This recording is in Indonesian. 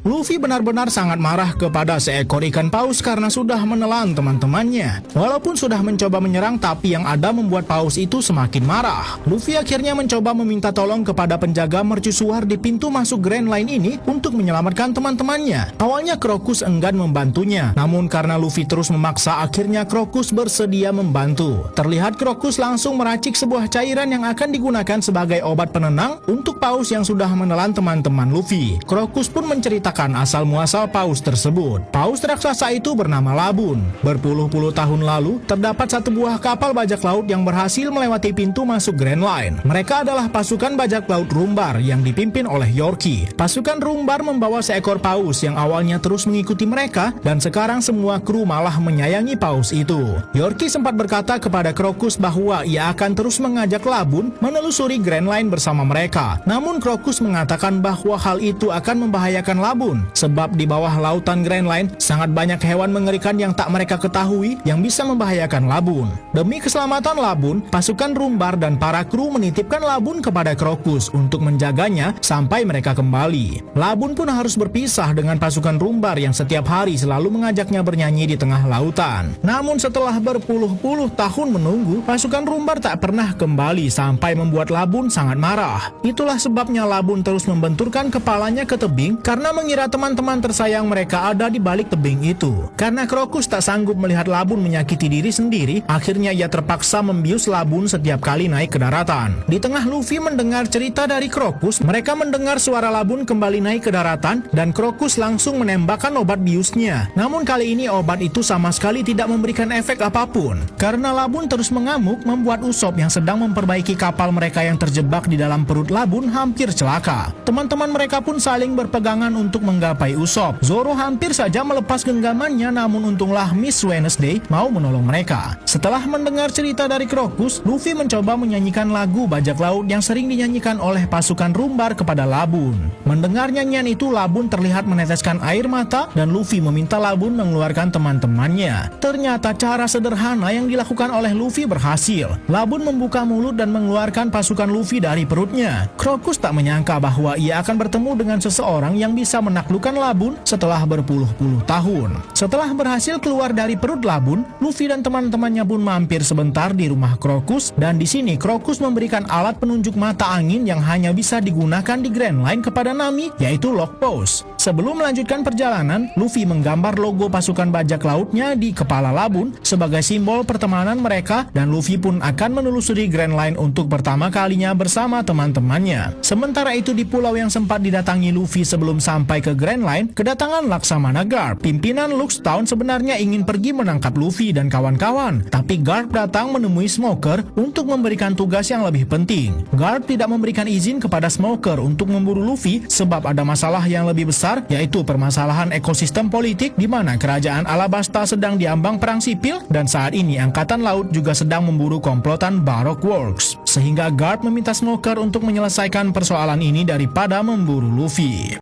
Luffy benar-benar sangat marah kepada seekor ikan paus karena sudah menelan teman-temannya. Walaupun sudah mencoba menyerang, tapi yang ada membuat paus itu semakin marah. Luffy akhirnya mencoba meminta tolong kepada penjaga mercusuar di pintu masuk Grand Line ini untuk menyelamatkan teman-temannya. Awalnya Crocus enggan membantunya, namun karena Luffy terus memaksa, akhirnya Crocus bersedia membantu. Terlihat Crocus langsung meracik sebuah cairan yang akan digunakan sebagai obat penenang untuk paus yang sudah menelan teman-teman Luffy. Crocus pun menceritakan asal-muasal paus tersebut. Paus raksasa itu bernama Labun. Berpuluh-puluh tahun lalu, terdapat satu buah kapal bajak laut yang berhasil melewati pintu masuk Grand Line. Mereka adalah pasukan bajak laut Rumbar yang dipimpin oleh Yorkie. Pasukan Rumbar membawa seekor paus yang awalnya terus mengikuti mereka, dan sekarang semua kru malah menyayangi paus itu. Yorkie sempat berkata kepada Crocus bahwa ia akan terus mengajak Labun menelusuri Grand Line bersama mereka. Namun Crocus mengatakan bahwa hal itu akan membahayakan Labun, sebab di bawah lautan Grand Line sangat banyak hewan mengerikan yang tak mereka ketahui yang bisa membahayakan Labun. Demi keselamatan Labun, pasukan Rumbar dan para kru menitipkan Labun kepada Crocus untuk menjaganya sampai mereka kembali. Labun pun harus berpisah dengan pasukan Rumbar yang setiap hari selalu mengajaknya bernyanyi di tengah lautan. Namun setelah berpuluh-puluh tahun menunggu, pasukan Rumbar tak pernah kembali sampai membuat Labun sangat marah. Itulah sebabnya Labun terus membenturkan kepalanya ke tebing karena mengira teman-teman tersayang mereka ada di balik tebing itu. Karena Crocus tak sanggup melihat Labun menyakiti diri sendiri, akhirnya ia terpaksa membius Labun setiap kali naik ke daratan. Di tengah Luffy mendengar cerita dari Crocus, mereka mendengar suara Labun kembali naik ke daratan dan Crocus langsung menembakkan obat biusnya. Namun kali ini obat itu sama sekali tidak memberikan efek apapun. Karena Labun terus mengamuk, membuat Usopp yang sedang memperbaiki kapal mereka yang terjebak di dalam perut Labun hampir celaka. Teman-teman mereka pun saling berpegangan untuk menggapai Usopp. Zoro hampir saja melepas genggamannya, namun untunglah Miss Wednesday mau menolong mereka. Setelah mendengar cerita dari Crocus, Luffy mencoba menyanyikan lagu bajak laut yang sering dinyanyikan oleh pasukan Rumbar kepada Labun. Mendengar nyanyian itu, Labun terlihat meneteskan air mata dan Luffy meminta Labun mengeluarkan teman-temannya. Ternyata cara sederhana yang dilakukan oleh Luffy berhasil. Labun membuka mulut dan mengeluarkan pasukan Luffy dari perutnya. Crocus tak menyangka bahwa ia akan bertemu dengan seseorang yang bisa menaklukkan Labun setelah berpuluh-puluh tahun. Setelah berhasil keluar dari perut Labun, Luffy dan teman-temannya pun mampir sebentar di rumah Crocus, dan di sini Crocus memberikan alat penunjuk mata angin yang hanya bisa digunakan di Grand Line kepada Nami, yaitu Lock Pose. Sebelum melanjutkan perjalanan, Luffy menggambar logo pasukan bajak lautnya di kepala Labun sebagai simbol pertemanan mereka, dan Luffy pun akan menelusuri Grand Line untuk pertama kalinya bersama teman-temannya. Sementara itu di pulau yang sempat didatangi Luffy sebelum sampai ke Grand Line, kedatangan Laksamana Garp. Pimpinan Lux Town sebenarnya ingin pergi menangkap Luffy dan kawan-kawan, tapi Garp datang menemui Smoker untuk memberikan tugas yang lebih penting. Garp tidak memberikan izin kepada Smoker untuk memburu Luffy sebab ada masalah yang lebih besar, yaitu permasalahan ekosistem politik di mana kerajaan Alabasta sedang diambang perang sipil, dan saat ini Angkatan Laut juga sedang memburu komplotan Baroque Works. Sehingga Garp meminta Smoker untuk menyelesaikan persoalan ini daripada memburu Luffy.